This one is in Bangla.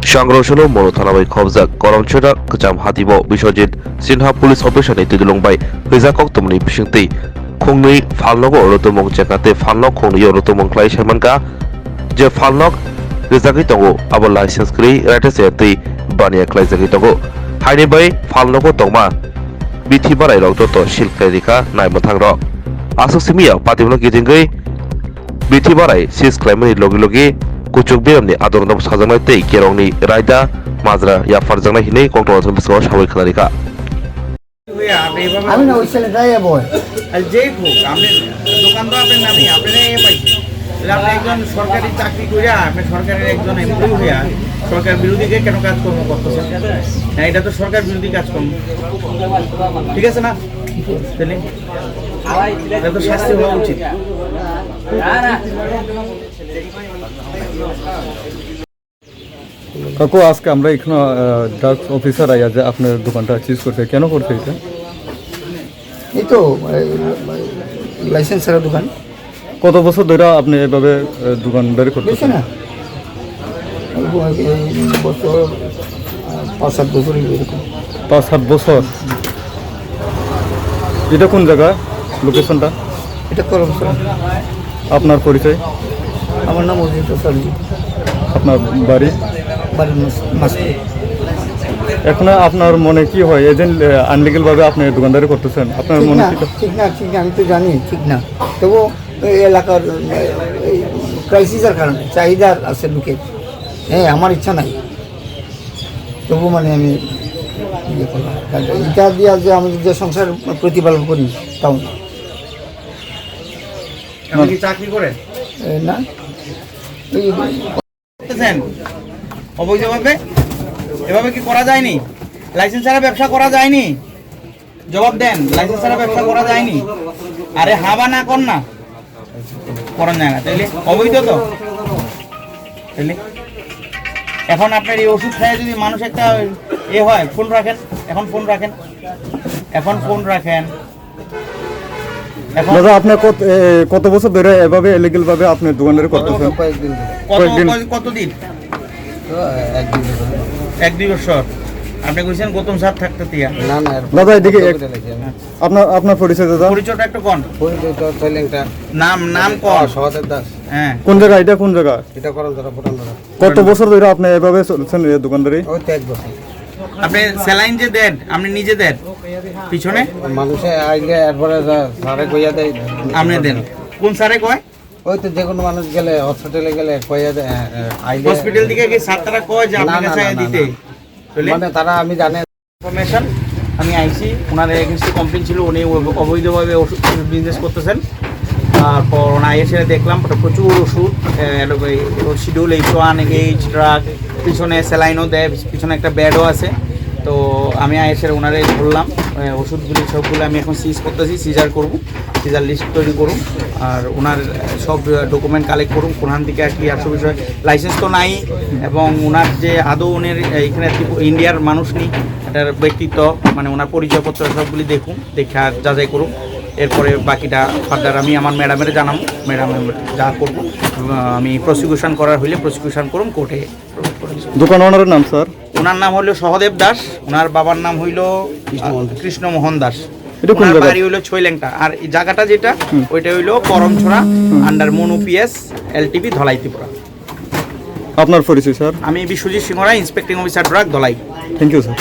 Shangroshono Morotanabai Kobzak, Koromchura, Kajam Hatibo, Bishojit, Sinha Police Operation Tidulungbai, Rizakok Tumni Pishinti, Kungni, Phalnoko, Romjakha, Phalnokni, Rotomongklai Shamanka, Je Phalnok, Rizakitogo, our license Kri, Raida, Bania Klaizakitogo, Hainebai, Phalnoko Tongma, Bithi Barai Joto, Shilkerika, Naimotangro, Asosimia, Patiblo Gitingai, Bithi Barai, Sis Clemeni Logi. Kucuk Biamni Adorno Sazamate, Kerongni, Raida, Mazra, Yafarzana Hine, Control Sawi Clarika. আমি না ওইখানে যাই বই আর যেই হোক আপনি দোকান তো আপনার নামে আপনি পাইছেন আপনি একজন সরকারি চাকরি করে আপনি সরকারের একজন এমপ্লয়ি হইয়া সরকার বিরোধীকে কেন কাজকর্ম করতেছেন না এটা তো সরকার বিরোধী কাজকর্ম ঠিক আছে না তাহলে এটা তো শাস্তি হওয়া উচিত কাকু আজকে আমরা এখানে ড্রাগস অফিসার আইয়া যে আপনার দোকানটা চিজ করতে কেন করতে এটা এই তো লাইসেন্স ছাড়া দোকান কত বছর ধরে আপনি এভাবে দোকান বের করতেছেন না বছর 5-7 বছর এরকম 5-7 বছর এটা কোন জায়গা লোকেশনটা এটা করমছড়া আপনার পরিচয় আমার নাম অজিত সরজি আপনার বাড়ি মাসে এখন আপনার মনে কি হয় এজেন্ট আনলিগাল ভাবে আপনি দোকানদারি করতেছেন আপনার মনে কি ঠিক না আমি তো জানি ঠিক না তবু এই এলাকার ক্রাইসিসের কারণে চাহিদা আছে লোকের হ্যাঁ আমার ইচ্ছা নাই তবু মানে আমি ইয়ে করলাম এটা দিয়ে যে আমি যে সংসার প্রতিপালন করি তাও না আপনি কি চাকরি করেন না অবৈধভাবে এভাবে কি করা যায়নি লাইসেন্স ছাড়া ব্যবসা করা যায়নি জবাব দেন লাইসেন্স ছাড়া ব্যবসা করা যায়নি আরে হাবা না কর না করেন যায় না তাইলে অবৈধ তো তাইলে এখন আপনার এই ওষুধ খায় যদি মানুষ একটা এ হয় ফোন রাখেন এখন ফোন রাখেন দাদা আপনি কত বছর ধরে এভাবে ইলিগাল ভাবে আপনি দোকানদারি করতেছেন কতদিন 1-2 বছর আপনি কইছেন গৌতম স্যার থাকতে তিয়া না দাদা এদিকে আপনার পরিচয় দাদা পরিচয়টা একটু কোন পরিচয়টা নাম কোন সহদেব দাস হ্যাঁ কোন জায়গা এটা কোন জায়গা এটা করমছড়া পটলছড়া কত বছর ধরে আপনি এভাবে চলছেন এই দোকানদারি ওই তো 1 বছর আপনি স্যালাইন যে দেন আপনি নিজে দেন পিছনে মানুষে আইলে এরপরে স্যারে কইয়া দেয় আপনি দেন কোন স্যারে কয় ওই তো যে কোনো মানুষ গেলে হসপিটালে গেলে কইয়া দেয় আইলে হসপিটাল থেকে কি স্যাররা কয় যে আপনি কাছে দিতে মানে তারা আমি জানে ইনফরমেশন আমি আইছি ওনার এগেইনস্টে কমপ্লেইন ছিল উনি অবৈধভাবে ওষুধ বিজনেস করতেছেন তারপর ওনা এসে দেখলাম প্রচুর ওষুধ শিডিউল H1 H ড্রাগ পিছনে স্যালাইনও দেয় পিছনে একটা বেডও আছে তো আমি এসে ওনারে বললাম ওষুধগুলি সবগুলো আমি এখন সিজ করতেছি সিজার করব সিজার লিস্ট তৈরি করুন আর ওনার সব ডকুমেন্ট কালেক্ট করুন কোনখান থেকে কি আসল বিষয় লাইসেন্স তো নাই এবং ওনার যে আদৌ ওনের এখানে ইন্ডিয়ার মানুষ নেই এটার ব্যক্তিত্ব মানে ওনার পরিচয়পত্র সবগুলি দেখুন দেখে আর যাচাই করুন এরপরে বাকিটা ফার্দার আমি আমার ম্যাডামের জানাবো ম্যাডাম যা করবো আমি প্রসিকিউশন করার হইলে প্রসিকিউশন করুন কোর্টে দোকান ওনারের নাম স্যার ওনার নাম হলো সহদেব দাস ওনার বাবার নাম হইল কৃষ্ণমোহন দাস বাড়ি হইলো ছৈলেংটা আর এই জায়গাটা যেটা ওইটা হইলো Karamchhara under Manu PS LTP Dhalai Tripura আপনার পরিচয় স্যার আমি বিশ্বজিৎ সিংহরা inspecting officer drug Dhalai thank you sir